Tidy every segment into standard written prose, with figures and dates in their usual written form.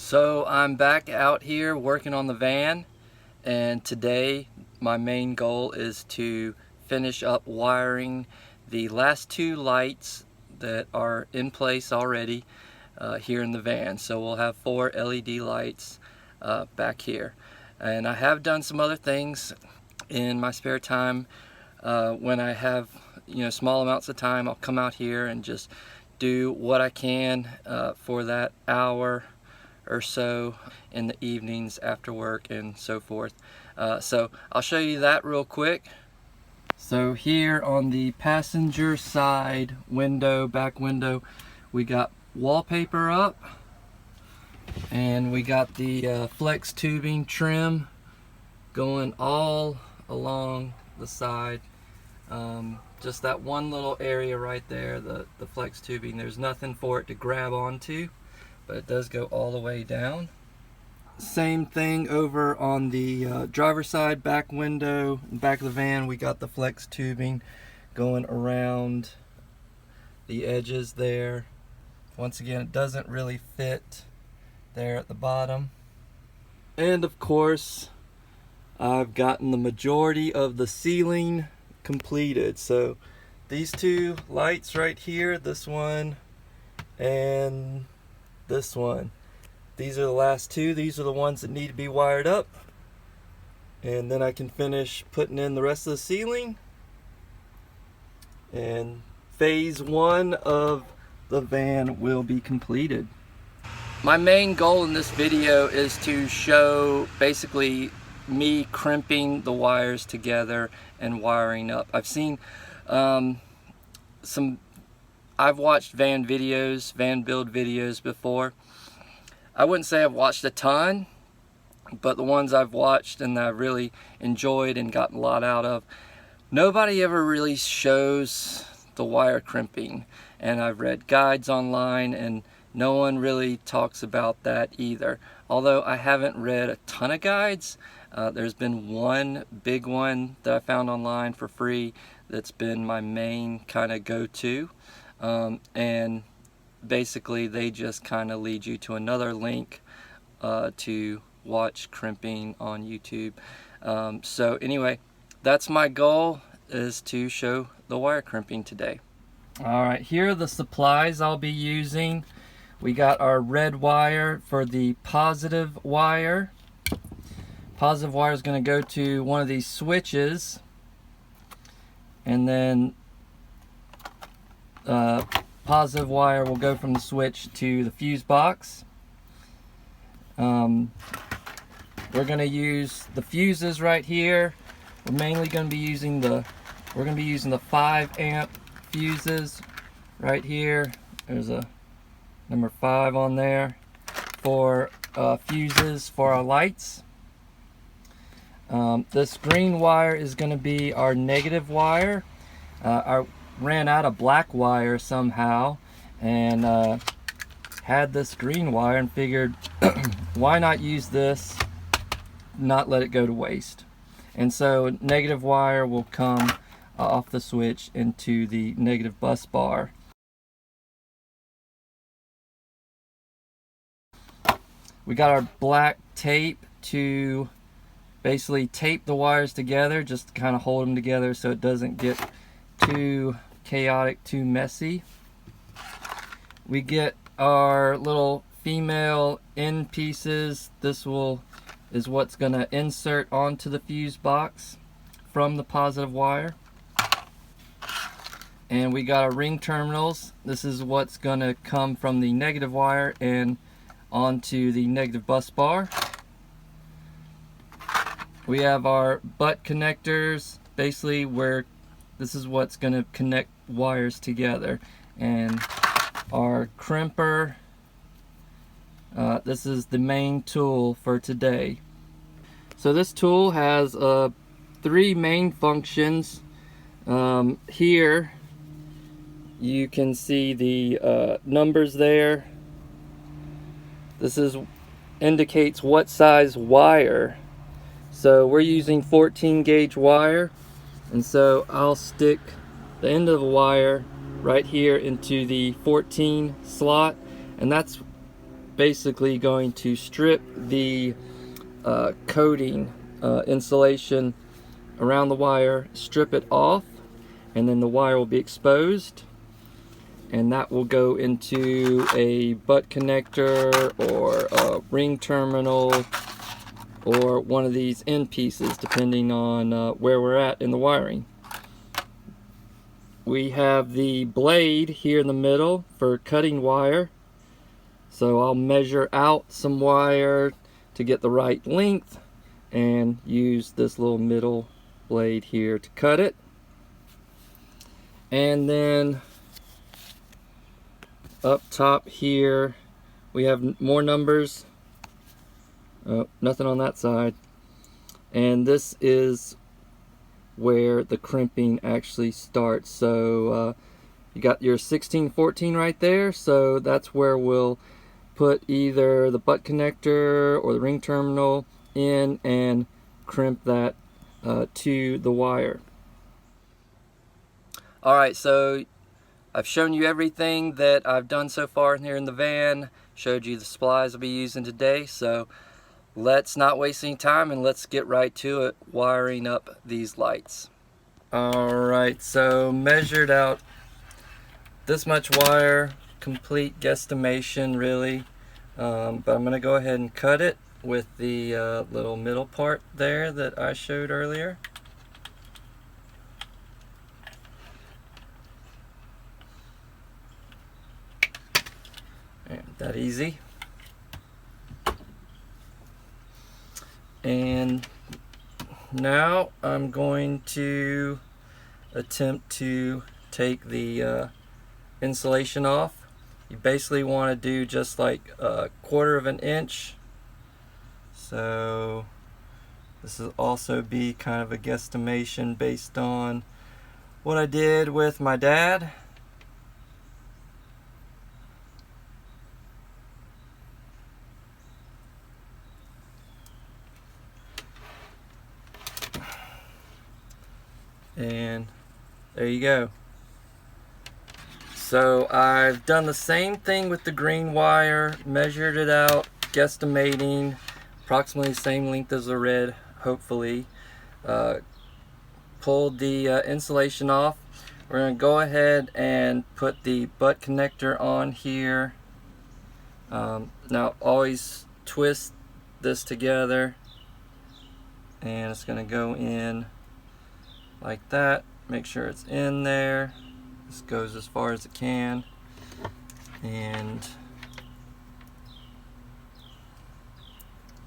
So I'm back out here working on the van, and today my main goal is to finish up wiring the last two lights that are in place already here in the van. So we'll have 4 LED lights back here. And I have done some other things in my spare time. When I have small amounts of time, I'll come out here and just do what I can for that hour or so in the evenings after work and so forth. So I'll show you that real quick. So here on the passenger side window, back window, we got wallpaper up, and we got the flex tubing trim going all along the side. Just that one little area right there, the flex tubing, there's nothing for it to grab onto, but it does go all the way down. Same thing over on the driver's side, back window, back of the van. We got the flex tubing going around the edges there. Once again, it doesn't really fit there at the bottom. And of course, I've gotten the majority of the ceiling completed. So these two lights right here, this one and this one, these are the last two. These are the ones that need to be wired up, and then I can finish putting in the rest of the ceiling, and phase 1 of the van will be completed. My main goal in this video is to show basically me crimping the wires together and wiring up. I've seen I've watched van build videos before. I wouldn't say I've watched a ton, but the ones I've watched and that I've really enjoyed and gotten a lot out of, nobody ever really shows the wire crimping. And I've read guides online, and no one really talks about that either. Although I haven't read a ton of guides. There's been one big one that I found online for free that's been my main kind of go-to. And basically they just kind of lead you to another link to watch crimping on YouTube. So anyway, that's my goal, is to show the wire crimping today. Alright, here are the supplies I'll be using. We got our red wire for the positive wire. Positive wire is going to go to one of these switches, and then positive wire will go from the switch to the fuse box. We're going to use the fuses right here. We're mainly going to be using the 5 amp fuses right here. There's a number 5 on there for fuses for our lights. This green wire is going to be our negative wire. I ran out of black wire somehow, and had this green wire and figured why not use this, not let it go to waste. And so negative wire will come off the switch into the negative bus bar. We got our black tape to basically tape the wires together, just to kind of hold them together so it doesn't get too chaotic, too messy. We get our little female end pieces. This is what's going to insert onto the fuse box from the positive wire. And we got our ring terminals. This is what's going to come from the negative wire and onto the negative bus bar. We have our butt connectors, basically where this is what's going to connect wires together. And our crimper, this is the main tool for today. So this tool has 3 main functions. Here you can see the numbers there. This indicates what size wire. So we're using 14 gauge wire, and so I'll stick the end of the wire right here into the 14 slot, and that's basically going to strip the coating insulation around the wire, strip it off, and then the wire will be exposed, and that will go into a butt connector or a ring terminal or one of these end pieces, depending on where we're at in the wiring. We have the blade here in the middle for cutting wire, so I'll measure out some wire to get the right length and use this little middle blade here to cut it. And then up top here we have more numbers. Oh, nothing on that side. And this is where the crimping actually starts. So you got your 1614 right there, so that's where we'll put either the butt connector or the ring terminal in and crimp that to the wire. Alright, so I've shown you everything that I've done so far here in the van, showed you the supplies I'll be using today, so let's not waste any time and let's get right to it, wiring up these lights. Alright, so measured out this much wire, complete guesstimation really, but I'm going to go ahead and cut it with the little middle part there that I showed earlier. And that easy. And now I'm going to attempt to take the insulation off. You basically want to do just like 1/4 of an inch. So this will also be kind of a guesstimation based on what I did with my dad. And there you go. So I've done the same thing with the green wire, measured it out, guesstimating approximately the same length as the red, hopefully. Pulled the insulation off. We're going to go ahead and put the butt connector on here. Now always twist this together, and it's going to go in like that. Make sure it's in there. This goes as far as it can, and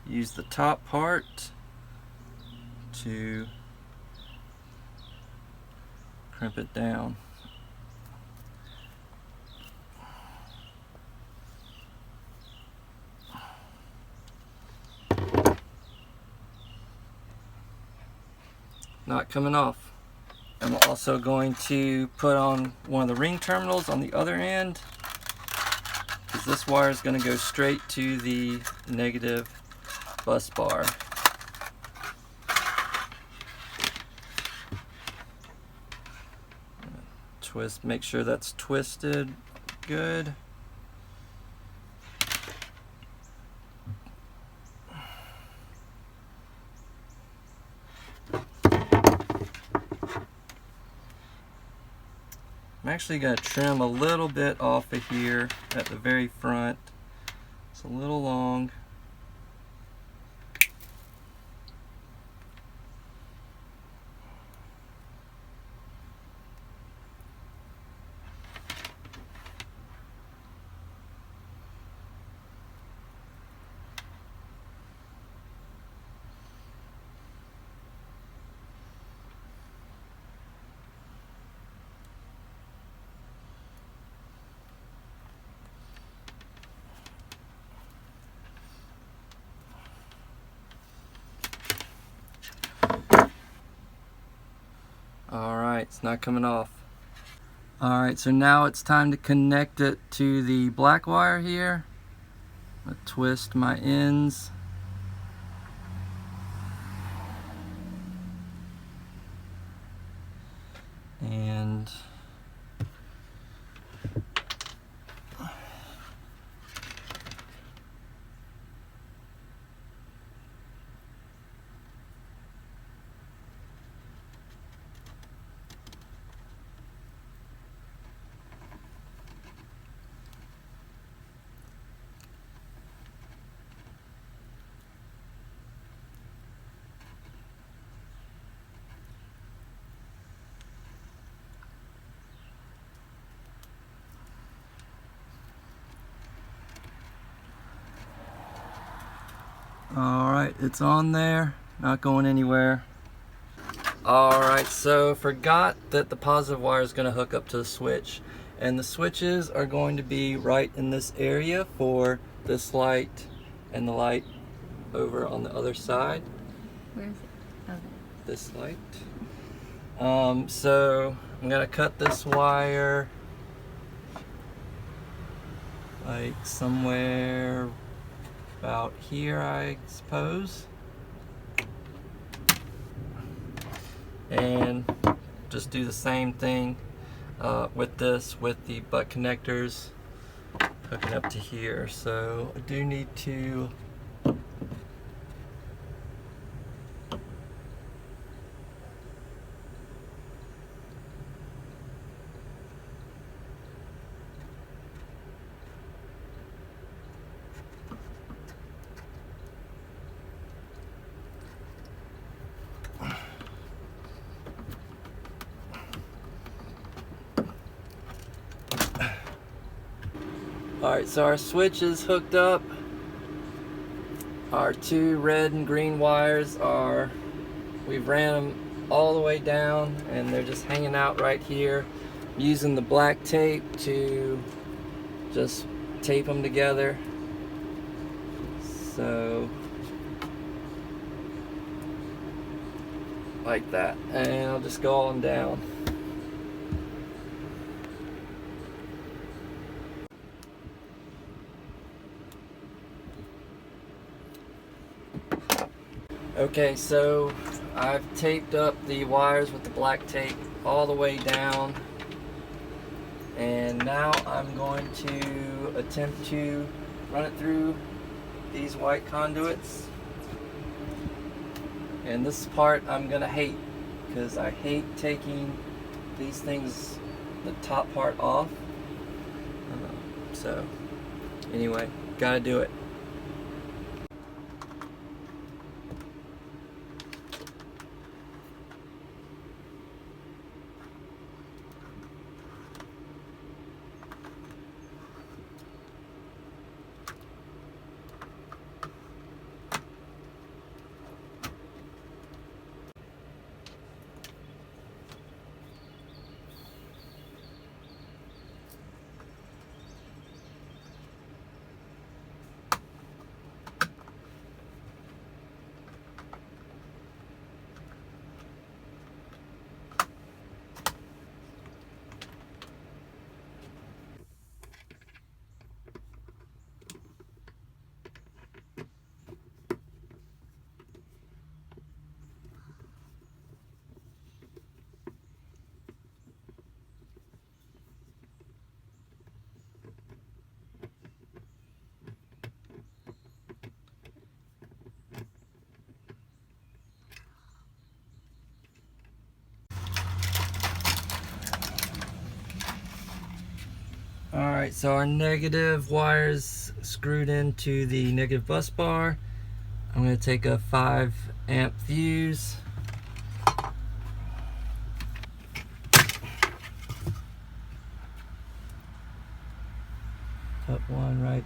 use the top part to crimp it down. Not coming off. I'm also going to put on one of the ring terminals on the other end, because this wire is going to go straight to the negative bus bar. Twist, make sure that's twisted good. I'm actually going to trim a little bit off of here at the very front. It's a little long. Alright, it's not coming off. Alright, so now it's time to connect it to the black wire here. I'm going to twist my ends. And Alright, it's on there, not going anywhere. Alright, so forgot that the positive wire is going to hook up to the switch. And the switches are going to be right in this area for this light and the light over on the other side. Where is it? Okay. This light. So I'm going to cut this wire like somewhere about here, I suppose. And just do the same thing with this, with the butt connectors hooking up to here. So I do need to Alright, so our switch is hooked up. Our two red and green wires we've ran them all the way down and they're just hanging out right here. I'm using the black tape to just tape them together. So, like that. And I'll just go on down. Okay, so I've taped up the wires with the black tape all the way down, and now I'm going to attempt to run it through these white conduits. And this part I'm gonna hate, because I hate taking these things, the top part off. So anyway, gotta do it. Alright, so our negative wires screwed into the negative bus bar. I'm going to take a 5 amp fuse. Put one right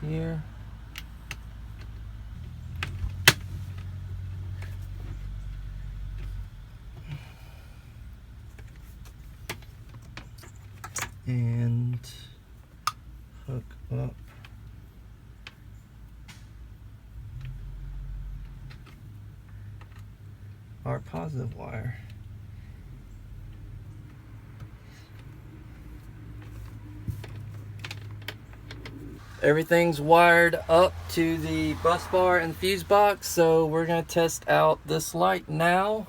here. And hook up our positive wire. Everything's wired up to the bus bar and fuse box, so we're going to test out this light now.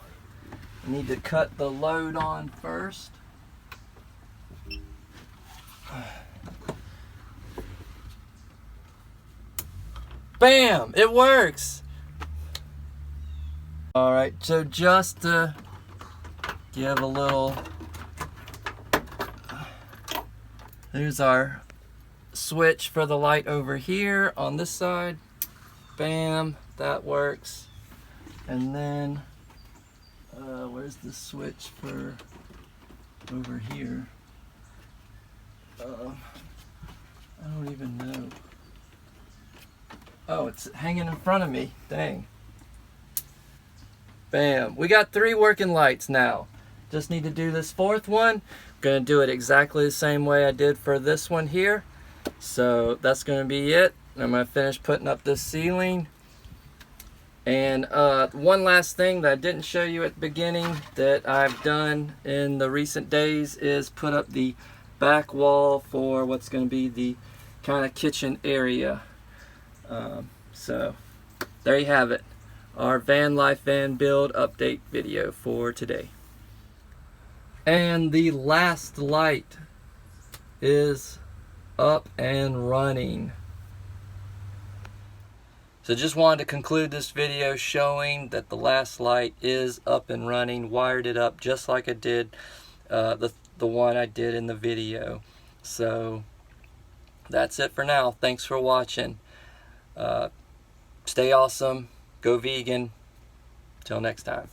I need to cut the load on first. Bam! It works! Alright, so just to give a little... There's our switch for the light over here on this side. Bam! That works. And then, where's the switch for over here? I don't even know. Oh, it's hanging in front of me. Dang. Bam. We got 3 working lights now. Just need to do this 4th one. Gonna do it exactly the same way I did for this one here. So that's gonna be it. I'm gonna finish putting up this ceiling. And one last thing that I didn't show you at the beginning that I've done in the recent days is put up the back wall for what's going to be the kind of kitchen area. So there you have it, our van life van build update video for today. And the last light is up and running. So just wanted to conclude this video showing that the last light is up and running, wired it up just like I did the one I did in the video. So that's it for now. Thanks for watching. Stay awesome. Go vegan. Till next time.